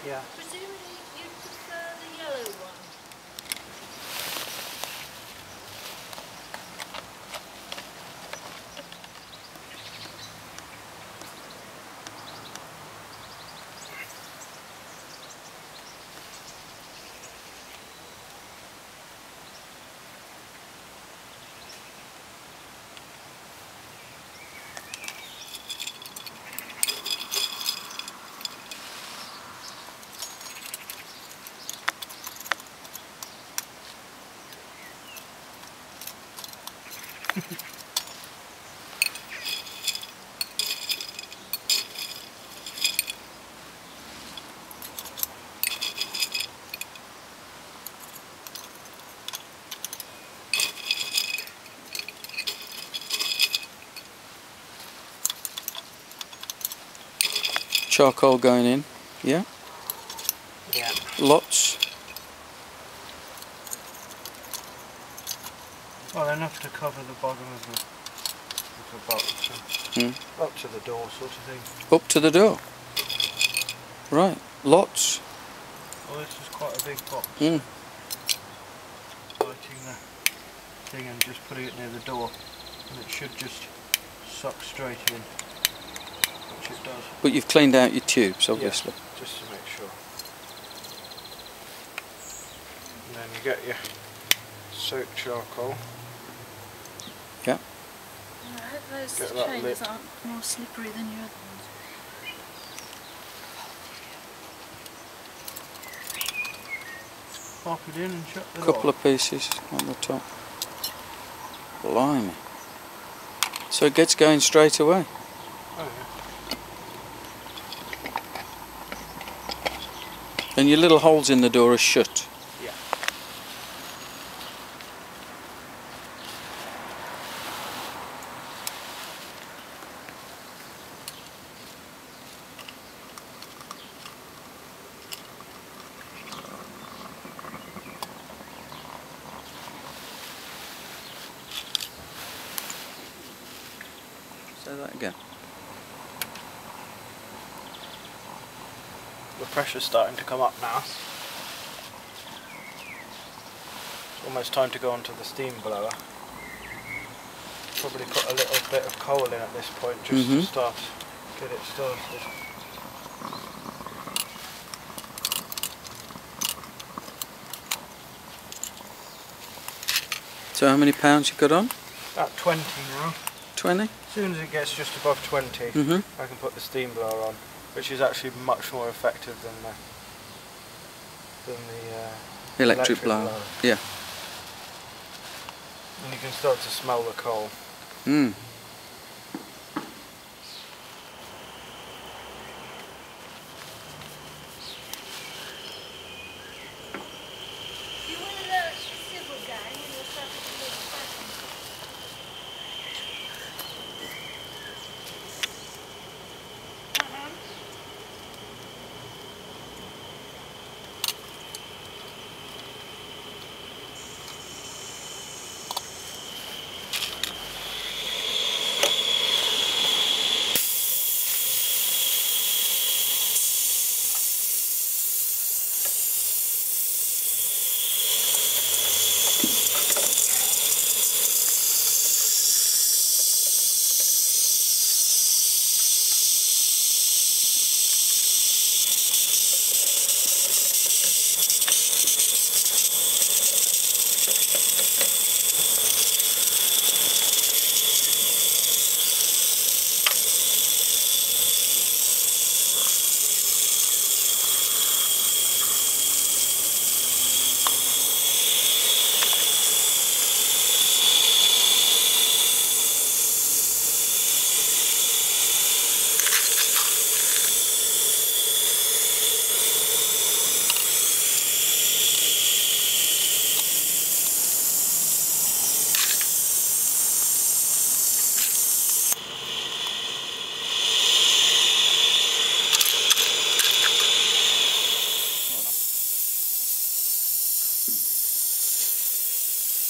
Yeah. Presumably you prefer the yellow one. Charcoal going in, yeah? Yeah. Lots. Well, enough to cover the bottom of the box. Up to the door sort of thing. Up to the door. Right, lots. Well, this is quite a big box. Lighting the thing and just putting it near the door, and it should just suck straight in, which it does. But you've cleaned out your tubes, obviously. Yeah, just to make sure. And then you get your soaked charcoal. Yeah. I hope those Get that trainers lip. aren't more slippery than your other ones. Pop it in and shut the Couple door. of pieces on the top. Blimey. So it gets going straight away. Oh yeah. And your little holes in the door are shut. Yeah. Say that again. The pressure's starting to come up now. It's almost time to go onto the steam blower. Probably put a little bit of coal in at this point just to get it started. So how many pounds you got on? About 20 now. 20? As soon as it gets just above 20, I can put the steam blower on, which is actually much more effective than the Electric blower. Yeah. And you can start to smell the coal. You want to learn civil gang and you'll start to look back.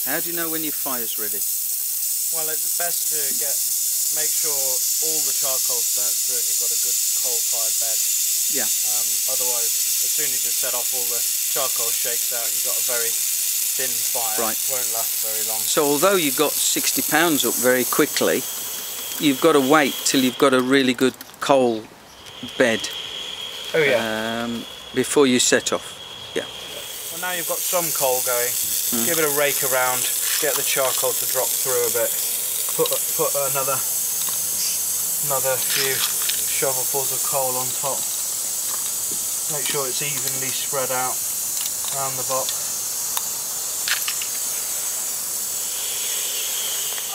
How do you know when your fire's ready? Well, it's best to make sure all the charcoal's burnt through and you've got a good coal-fired bed. Yeah. Otherwise as soon as you set off, all the charcoal shakes out. You've got a very thin fire. Right. Won't last very long. So although you got 60 pounds up very quickly, you've got to wait till you've got a really good coal bed. Oh yeah. Before you set off. Yeah. Well, now you've got some coal going. Give it a rake around. Get the charcoal to drop through a bit. Put another few shovelfuls of coal on top. Make sure it's evenly spread out around the box.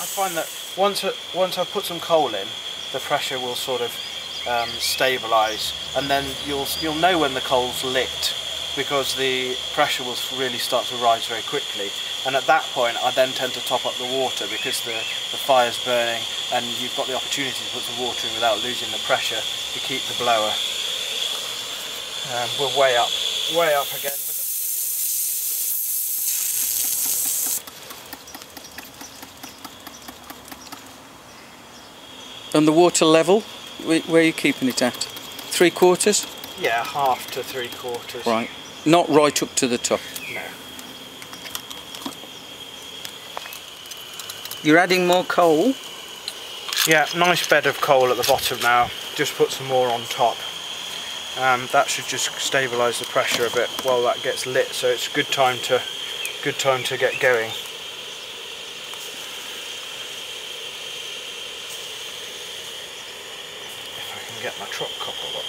I find that once I've put some coal in, the pressure will sort of stabilise, and then you'll know when the coal's lit, because the pressure will really start to rise very quickly. And at that point I then tend to top up the water, because the fire's burning and you've got the opportunity to put some water in without losing the pressure to keep the blower. We're way up again with the... And the water level, where are you keeping it at? 3/4? Yeah, 1/2 to 3/4. Right. Not right up to the top. No. You're adding more coal? Yeah, nice bed of coal at the bottom now. Just put some more on top. That should just stabilise the pressure a bit while that gets lit. So it's good time to get going. If I can get my truck coupled up.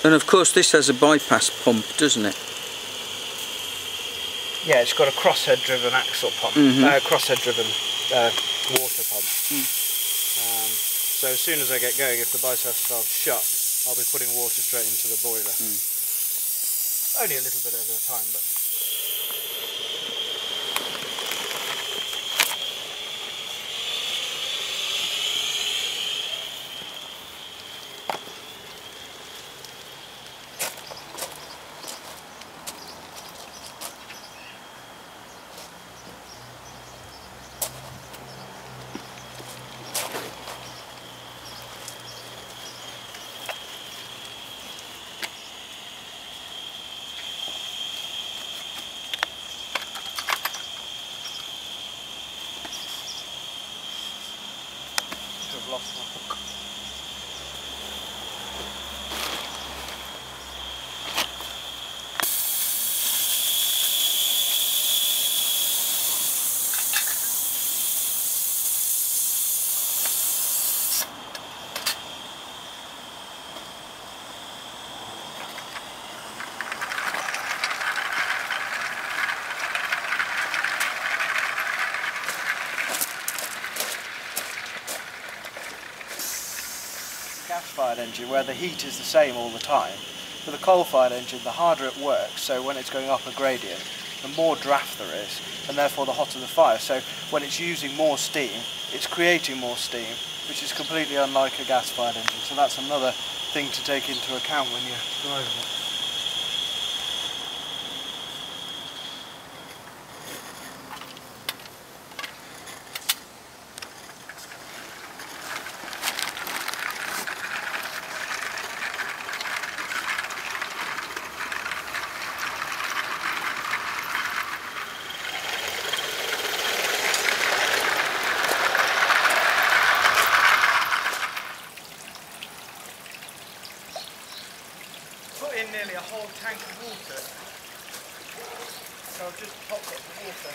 And of course this has a bypass pump, doesn't it? Yeah, it's got a crosshead driven axle pump, crosshead driven water pump. So as soon as I get going, if the bypass valve's shut, I'll be putting water straight into the boiler. Only a little bit at a time, but... I've lost my hook. Gas-fired engine, where the heat is the same all the time. With a coal-fired engine, the harder it works, so when it's going up a gradient, the more draft there is, and therefore the hotter the fire. So when it's using more steam, it's creating more steam, which is completely unlike a gas-fired engine. So that's another thing to take into account when you're driving it. In nearly a whole tank of water, so I've just topped up the water.